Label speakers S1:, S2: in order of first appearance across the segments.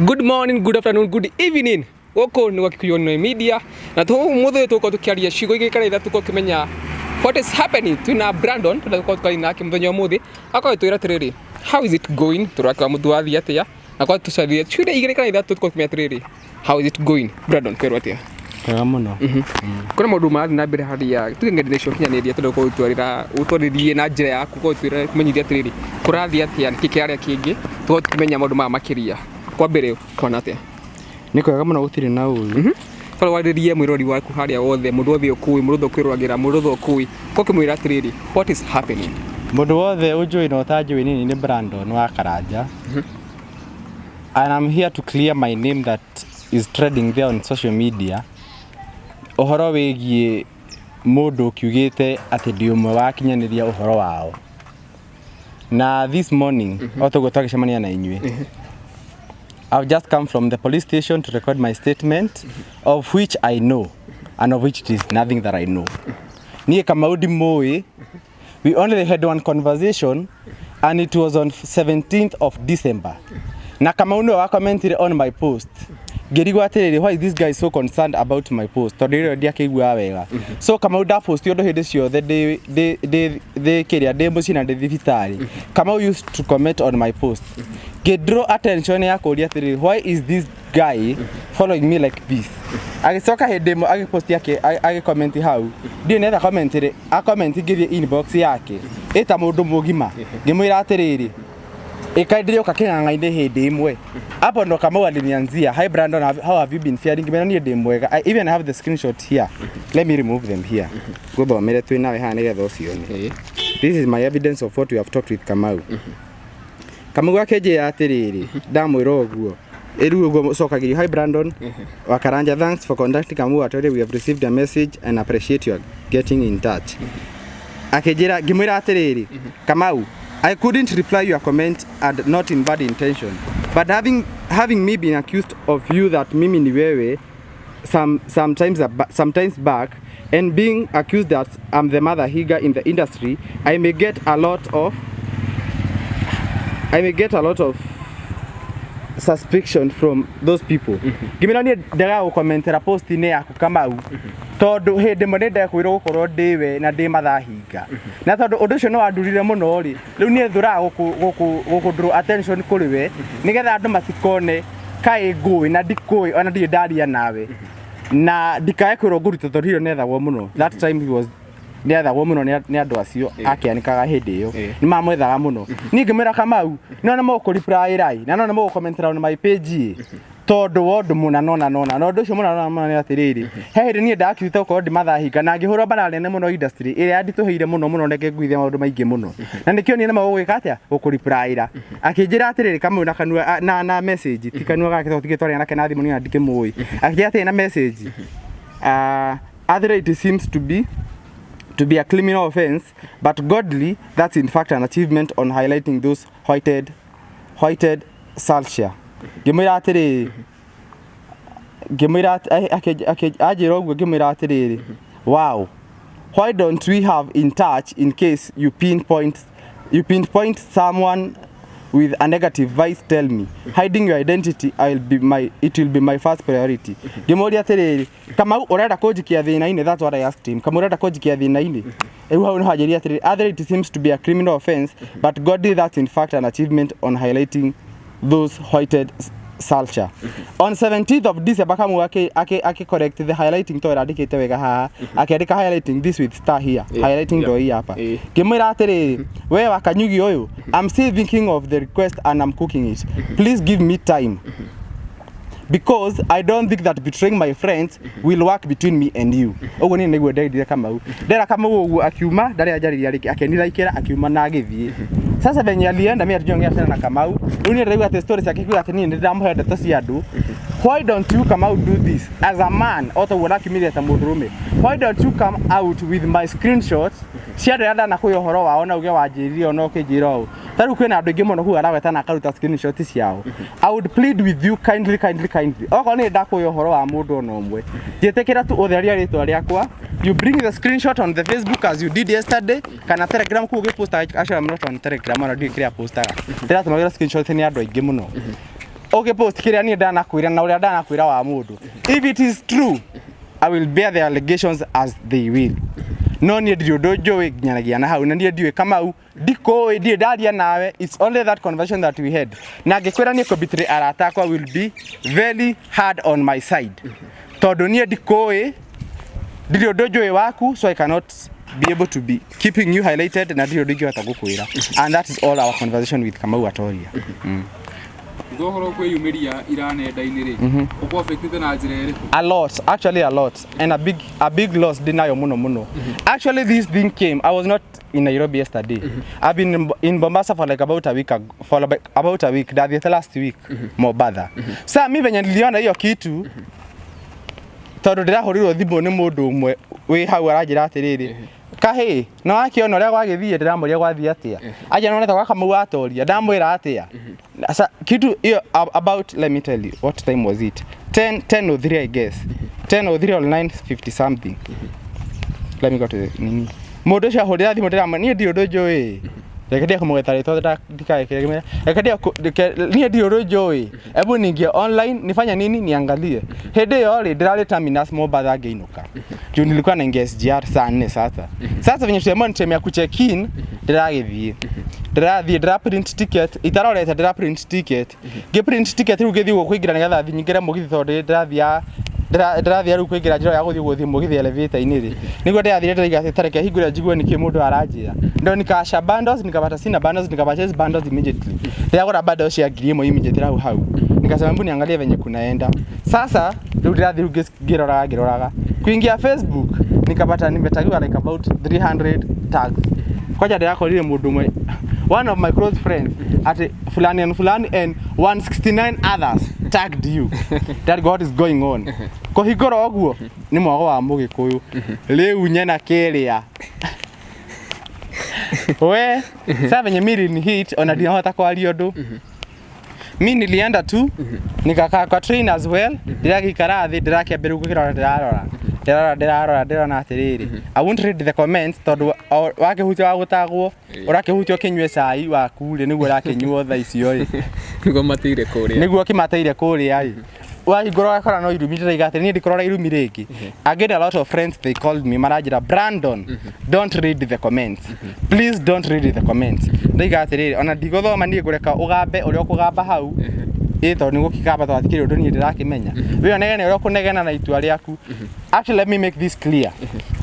S1: Good morning, good afternoon, good evening. Oko ni Kuhenania media na tu muthe tuko tukiaria cigo igikara itha tuko kimenya what is happening tuna Brandon tuko tukaina ki muthenya muthi akwa twira tiriri how is it going turakwa muthu wa thia atia na kwa tucarie ciuria igikara itha tuko kimenya tiriri how is it going Brandon kwero atia
S2: kwega muno
S1: kuna maundu mari na mbere haria tukengereire ciokinaneria tundu ko utwarira utwaririe na njira yaku ko twira kumenyithia tiriri kurathia atia kikiaria kingi tuko tukimenya maundu ma makiria kwa mbere kona atia
S2: ni kwega muno gutiri na uyu
S1: Pala wadirie mwirori waku haria wothe mundu wothe ukui mundu kwirwagira mundu ukui ko kimwira tiriri what is happening
S2: mundu wothe ujui no tajui nini ni Brandon wa Karanja and I'm here to clear my name that is trending there on social media ohoro wegie mundu kiugite ati ndi umwe wa kinyaniria ohoro wao na this morning otogo twagicemania na inywe I've just come from the police station to record my statement, of which I know, and of which it is nothing that I know. Niye Kamau di Moi, we only had one conversation, and it was on 17th of December. Na Kamau no commented on my post. Gerigwa atiriri, why is this guy so concerned about my post? Toria dia keigua wega. So Kamau da post yodo hede ciothe de keria de mucina de thibitari. Kamau used to comment on my post. Draw attention ya kuria atiriri, why is this guy following me like this? Agicoka hede mo agipost yake comment hau. Dio nether commentire a comment githie inbox yake. Eta mundu mugima. Ngimwira atiriri. Ikaidire kaking'ang'aine hindi imwe hapo ndo Kamau alinianzia hi Brandon how have you been faring ngimena nie ndi mwega I even have the screenshot here let me remove them here guthomere twi nawe ha nigetha ucione this is my evidence of what we have talked with Kamau Kamau akeje atiriri ndamwira uguo eru uguo cokagiri hi Brandon wa Karanja thanks for contacting Kamau Toria we have received a message and appreciate you getting in touch akejera ngimwira atiriri Kamau I couldn't reply your comment and not in bad intention. But having me been accused of you that mimi ni wewe sometimes back and being accused that I'm the mother higa in the industry, I may get a lot of suspicion from those people. Gimena ni ndega gukommentera post ine yaku Kamau. Tondu hindi mo ndenda kwirwo gukorwo ndiwe na ndi mathahinga na tondu undu ucio no andurire muno ri riu nie thura guku draw attention kuri we nigetha andu matikone kai ngui na ndikui ona ndi ndaria nawe na ndikae kwirwo nguruto tondu hiyo nethagwo muno that time he was nethagwo muno ni andu acio akianikaga hindi iyo ni mamwethaga muno ni ngimera Kamau no na mo reply rai na no na mo commentera on my page tondu wondu muna nona no ndu ucio muna ni atiriri he ni ndakiute ukorwo ndi mathahinga na ngihura bana nene muno industry ire andituheire muno neke nguithia maundu maingi muno na nikio ni magugwika atia gukureplyira akinjira atiriri Kamau na kanua na message ti kanua gake totige twaria nake na thimu ni andike moi akinjira atiriri na message other it seems to be a criminal offense but godly that's in fact an achievement on highlighting those whited culture Gimwira atiriri ajira uguo ngimwira atiriri wow why don't we have in touch in case you pinpoint someone with a negative vice tell me hiding your identity it will be my first priority ngimwira atiriri Kamau urenda kunjikia thina ine that's what I asked him Kamau urenda kunjikia thina ine ewu hau ni hajiria atiriri other it seems to be a criminal offense but godly that's in fact an achievement on highlighting those whited culture. On 17th of December Kamau ake correct the highlighting to eradicate wega ha akiandika highlighting this with star here highlighting do hii hapa kimwira atiriri we wakanyugi uyu I'm still thinking of the request and I'm cooking it please give me time because I don't think that betraying my friends will work between me and you uguo ni niguo ndire Kamau ndera Kamau uguo akiuma ndari ajariria riki akenira ikira akiuma na agithie sasa venye alienda mimi ajongia tena na Kamau riu ni ndaiga the stories yake ati ni ndamuhe ndeto cia andu why don't you come out do this as a man auto wona kimire ta mundurume why don't you come out with my screenshots cia ndenda na kuyo horo wao na uge wanjiririe ona ukijira u taru kwena andu ingi muno hu araweta na akaruta screenshots ciao I would plead with you kindly oko ni ndakuyo horo wa mundu ona umwe jetekera tu utheria ritwa riakwa you bring the screenshot on the Facebook as you did yesterday kana Telegram ku uge post actually I'm not on Telegram ona ndi kira postaga ndira tumagira screenshot ni andu aingi muno okay post kiria ni ndanakwira na uria ndanakwira wa mundu. If it is true, I will bear the allegations as they will. No ni ndio dojo ginyanagia na hau na ndio ndiwe Kamau diko ndie daria nawe. It's only that conversation that we had. Na ngikwira ni ko betray arata kwa will be very hard on my side. Tondu ni diko ndio dojo waku, so I cannot be able to be keeping you highlighted na ndio dojo atagukwira. And that is all our conversation with Kamau Toria.
S1: Ndohoro kwe yumiria iranenda-ini ri uko affected na njira iri
S2: a lot and a big loss dinayo muno. Actually this thing came, I was not in Nairobi yesterday. I've been in Mombasa for like about a week that the last week Mobada. Sasa mimi venye niliona hiyo kitu tondu ndirahurirwo thimbu ni mundu umwe wi hau aranjira atiriri kahe no akiona uria gwagithie ndiramuria gwathie atia aja noneta gwa Kamau Toria ndamwira atia sasa kitu hiyo about, let me tell you what time was it, 10:03 I guess 10:03 or 9:50 something. Let me go to the nini mundu cia hurira thimu ndirama ni ndio ndojo rekedia kumugeta ritwa ndikaekere rekedia ni ndio ndojo ebu ningie online nifanya nini niangalie hede yo ndirali terminus Mombasa ngeinuka juu nilikuwa na SGR saa 4 sasa venye tusemwa nitemea ku check in ndiragithie ndira print ticket itarorete ndira print ticket print ticket riu ngithi kuingira nigetha thinyingire mugithi tondu ndirathia riu kuingira njira ya guthi mugithi elevator ini ri niguo ndirathire ndaiga tareke hingura njigwe niki mundu aranjira ndo nikasha bundles nikapata sina bundles nikapurchase bundles immediately ndagora bundles cia ngiri immediately hau nikasema mbuni angalia venye kunaenda sasa riu ndirathia ngiroraga kuingia Facebook nikapata nimetagiwa like about 300 tags kwaja ndirakorire mundu mwe one of my close friends at fulani and 169 others tagged you. That what is going on. Ko higoro oguo ni mwago wa mugikuyu riu nyena keria we sasa venye miri ni hit ona dinahota kwa aliodo mimi nilienda tu nikakaa kwa train as well ndiragikara thi ndirakiambira gukira ndirarora na atiriri I won't read the comments tondu wakihutio wa gutagwo urakihutio kinywe cai waku ri niguo rakinyuo tha icio ri niguo kimateire kuria ri wahingura akora no irumire igate ni ndikorora irumi ringi. Again a lot of friends they called me marajira Brandon don't read the comments please don't read the comments ndaigate riri ona ndigothoma ni ngureka ugambe uri okugamba hau ito ni gukikamba twathikire undu ni ndirakimenya we onegene uri kunegena na itua riaku. Actually let me make this clear,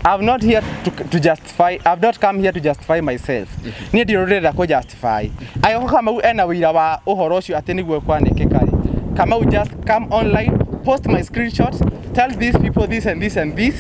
S2: I've not here to justify, I've not come here to justify myself. Ni ndirurira ku justify ayo Kamau ena wira wa uhoro ucio ati niguo kwanekeka ri Kamau just come online, post my screenshots, tell these people this and this and this.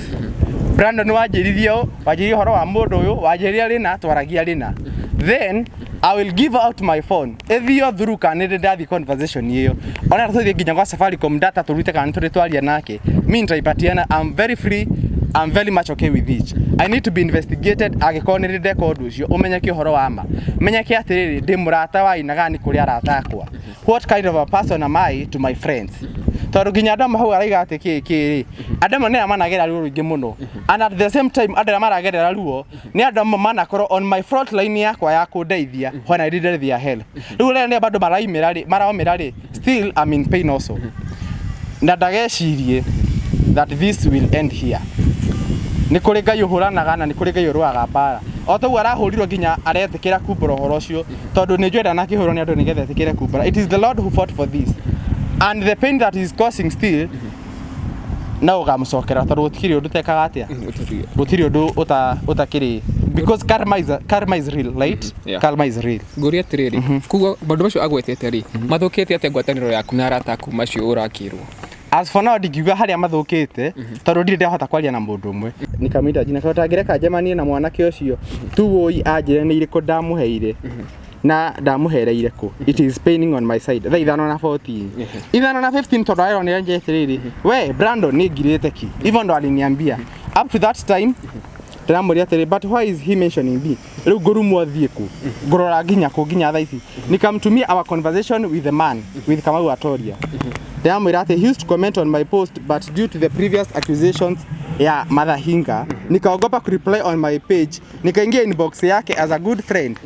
S2: Brandon wajirithio horo wa mundu uyu wajiria rina twaragia rina. Then I will give out my phone. Ethio through kanede ndathi conversation hiyo. Ona tuthie ginya kwa Safaricom data turute kana turitwaria nake. Mimi nitaipatiana. I'm very free. I'm very much okay with it. I need to be investigated agikonire record ucio umenya ki horo wa ma. Menya ki atiriri ndi murata wa inagani kuri aratakwa. What kind of a person am I to my friends? Tondu ginya andũ hau araiga atĩ kĩ andũ amwe nĩ managera ruo rũingĩ mũno and at the same time andũ maragerera ruo nĩ andũ amwe manakorwo on my front line yakwa ya kũndeithia when I needed their help. Rĩu rĩrĩa nĩ andũ maraumĩra rĩ still I'm in pain also. Na ndagecirie that this will end here. Nĩ kũrĩ Ngai ũhũranaga na nĩ kũrĩ Ngai ũrũaga mbara. O toguo arahũrirwo nginya aretĩkĩra Kumbūra ũhoro ũcio tondũ nĩ njwenda na kĩhũrwo nĩ andũ nĩgetha etĩkĩre Kumbūra. It is the Lord who fought for this. And the pain that is causing still no gamcokera tondu gutikiri undu tekaga atia gutiri undu utakiri because karma is real, right? Karma is real.
S1: Goria tiriri kugo bandu bacio agwetete ri mathukete atia ngwataniro yaku na arata aku macio urakirwo.
S2: As for now ndikiuga haria mathukite tondu ndire ndahota kwaria na mundu umwe nikamita jina kota ngereka njemanie na mwanake ucio tu woi anjire ni iriko ndamuheire na ndamuhereire ku. It is paining on my side. Tha 5:14 5:15 tondu ayo ni njetiriri we Brandon ni ngirite ki even ndo aliniambia up to that time ndamuria tere but why is he mentioning me riu ngurumwo thie ku ngurora nginya tha ici nikamtumia our conversation with the man with Kamau Toria. Ndamuria ate he used to comment on my post but due to the previous accusations ya Mother Hinga nikaogopa ku reply on my page nikaingia inbox yake as a good friend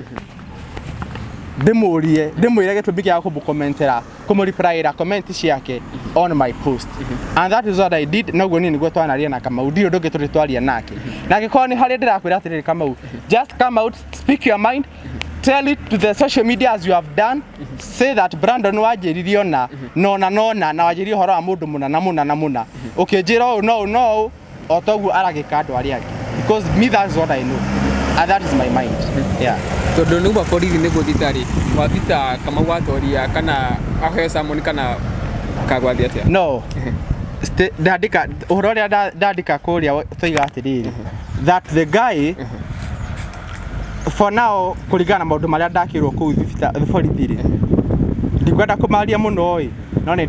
S2: ndimwire gitumi kia kumukommentera kumureplyira comment ciake on my post and that is what I did naguo ni niguo twanaria na Kamau ndio ndungi turi twaria nake na giko ni hari ndirakwira atiriri Kamau just come out speak your mind tell it to the social media as you have done say that Brandon wajiririo na nona na wajiririo horo wa mundu muna ukijira no otogu aragika andu aria angi because me that's what I know and that is my mind yeah
S1: tondu ni uba borithi ni guthitari wathita Kamau wa Toria kana ahe Samoni kana kagwathi atia
S2: no ndandika uhoro uria ndandika kuria toiga atiriri that the guy for now kuringana maundu maria ndakirwo ku borithi ndikwenda kumaria muno no ni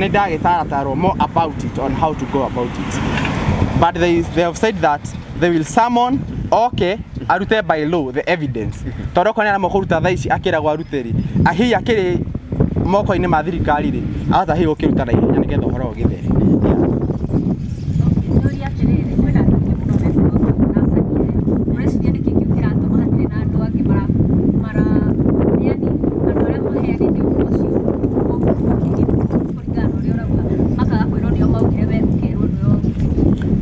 S2: ndagitaratarwo more about it on how to go about it but they have said that they will summon arute by law the evidence toro kone na mokuruta thaici akiragwo aruteri ahi akiri moko-ini ma thirikari ri ahota hi gukiruta na ihenya nigetha uhoro ugithere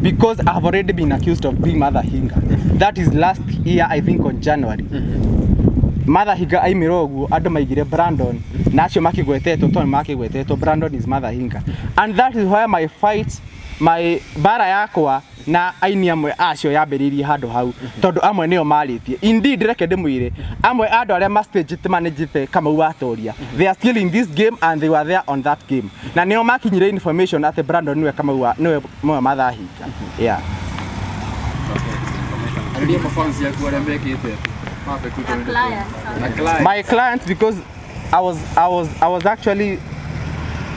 S2: because I have already been accused of being Mother Hinga. That is last year, I think on January. Mother Hinga aimiro guo andu maigire Brandon na acio makigwetetwo Brandon is Mother Hinga. And that is why my bara yakwa na Aini amwe acio yambiririe handu hau tondu amwe nio maritie indeed reke ndimwire amwe andu aria stage managite Kamau wa Toria they are still in this game and they were there on that game na nio makinyire information at Brandon niwe Kamau wa niwe Mother Hinga yeah my client because I was actually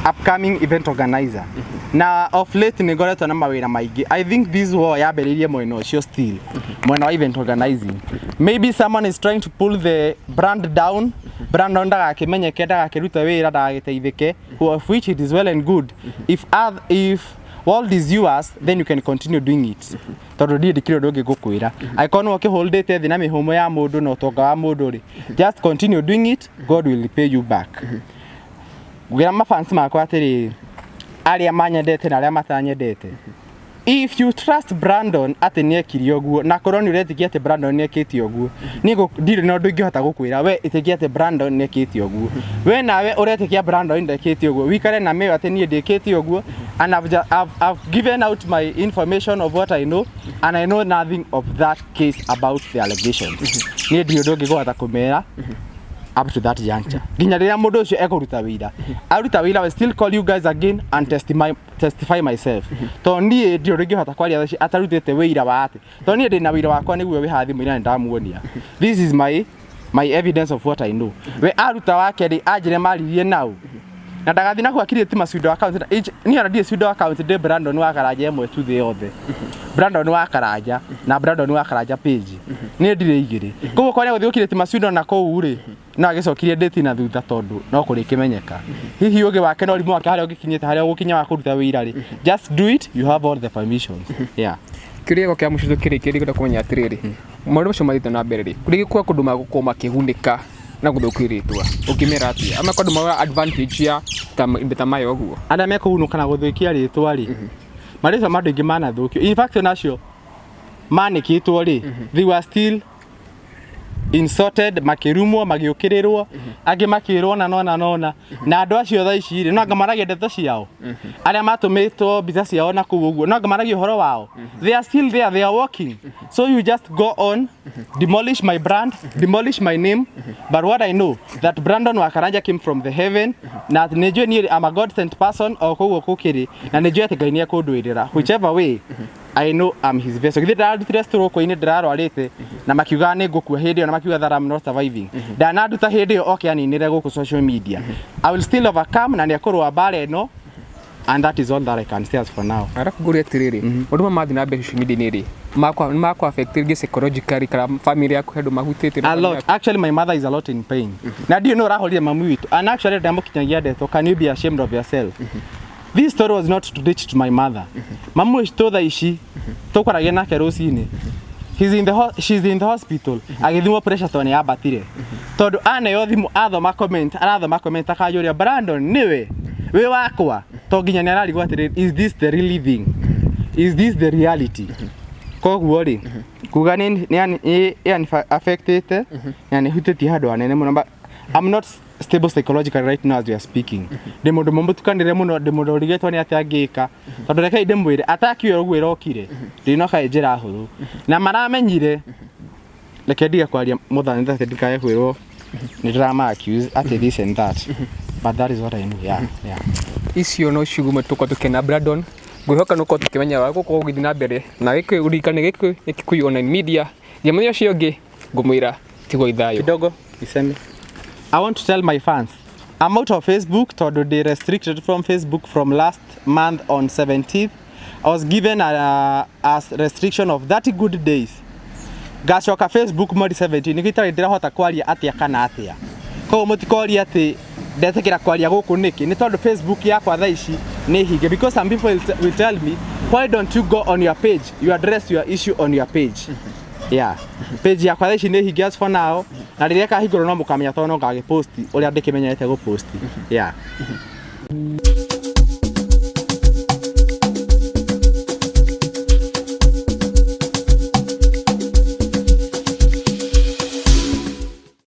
S2: upcoming event organizer. Na of late nigoretwo na mawira maingi. I think this war yambiririe mwena ucio still. Mwena wa event organizing. Maybe someone is trying to pull the brand down. Brand ndagakimenyeke ndagakiruta wira ndagagiteithike of which it is well and good. If world is yours then you can continue doing it. Tondu ndi ndikire ndungi gukwira. I can't walk hold it thina mihumo ya mundu no tonga wa mundu ri. Just continue doing it, God will repay you back. Gira mafansi makwa atiri aria manyendete na aria matanyendete if you trust Brandon ati niekiri oguo na koroni uretikia ati Brandon niekiti oguo nigo ndire no ndungihota gukwira we itikia ati Brandon niekiti oguo we nawe uretikia Brandon ndekiti oguo wikare na mewe ati nie ndekiti oguo and I've given out my information of what I know and I know nothing of that case about the allegations nie ndio ndungihota kumera up to that juncture. Ginya rira mundu ucio ekuruta wira. Aruta wira I still call you guys again and testify myself. To nie ndio ringihota kwaria thaici atarutite wira wa ati. To nie ndina wira wakwa niguo wi hathi mwira ndamuonia. This is my evidence of what I know. We aruta wake ri ajire maririe nau. Na ndagathi na gwakire ti masuido account ni ara die suido account de Brandon wa Karanja emwe tu the other. Brandon wa Karanja na Brandon wa Karanja page. Ni ndire igire. Koguo kwa guthi ukire ti masuido na kou ri na agicokirie date na thutha tondu no kuri kimenyeka. Hihi ugi wake no rimu wake haria ugikinyite haria ugikinya wa kuruta wira ri. Just do it, you have all the permissions. Yeah.
S1: Kiria kwa mushizo kiri kuda kumenya atiriri. Maundu macio mathite na mbere ri. Kuri kwa kundu magukoma kihunika na guthukia Ritwa ukimera atia ama kondu mawa advantage ya tamayo oguo ana
S2: mekuhunuka na guthukia Ritwa ri marisa mandu ingi manathukio in fact nacio manikitwo ri they were still insulted makirumwo magiukirirwo angi makirwo na nona na andu acio thaici ri no anga maragia ndeto ciao aria matumitwo biza ciao na kuu uguo no anga maragia horo wao they are still there, they are working so you just go on demolish my brand, demolish my name but what I know that Brandon wa Karanja came from the heaven na nejwe ni am a God sent person or kuguo kukiri na nejwe ati Ngai ni akundwirira whichever way I know I'm his vessel. Githĩ ndarutire stroke ini ndirarwarite na makiuga ni ngukua hindi ĩyo na makiuga that I'm not surviving. Ndanaruta hindi ĩyo oke aninire guku social media. I will still overcome na nĩakorwo mbara ĩno and that is all that I can say as for now.
S1: Arafu nguri atiriri maundu mathi na social media ni ri makwa affect psychologically kara family yaku hendu mahutite
S2: a lot. Actually my mother is a lot in pain. Na ndio no rahorire mamu witu and actually ndamukinyagia ndeto can you be ashamed of yourself? This story was not to reach to my mother. Mamu ishitotha ici tukwaragia nake rucini. She's in the hospital. Agithimwo pressure tone yabatire. tondu aneyo thimu athoma comment akajuria Brandon niwe we wakwa to nginya ni ararigwa atiri is this the real thing, is this the reality? Koguo ri kuga ni yani affected yani huteti handu anene muno, but I'm not stable psychologically right now as we are speaking. Demondo mumbutukanire muno, demondo rigetwa ni ati angika tondu reke ndimwire atakiwe uguo irokire ndinoka njira huru na maramenyire reke ndiga kwaria muthani that ndikaye kwirwo ni drama accuse at this and that, but that is what I know. Yeah.
S1: Icio no cigume tuko tukena Brandon ngwihoka nuko tukimenya wako ko githi na mbere na giki urikane giki ni Kikuyu Online Media yemenyo cio ngi ngumwira tigo ithayo
S2: kidogo iseme. I want to tell my fans I'm out of Facebook tondu they restricted from Facebook from last month on 17th. I was given a restriction of 30 good days. Gacoka Facebook mweri 17 nigitari ndirahota kwaria atia kana atia. Ko mutikoria ati ndetekera kwaria guku niki ni tondu Facebook yakwa tha ici ni hinge, because some people will tell me why don't you go on your page, you address your issue on your page. Yeah, page yakwa tha ici ni hinge as for now, na riria kahingurwo no mukamenya tondu no ngagiposti uria ndikimenyerete guposti. Yeah.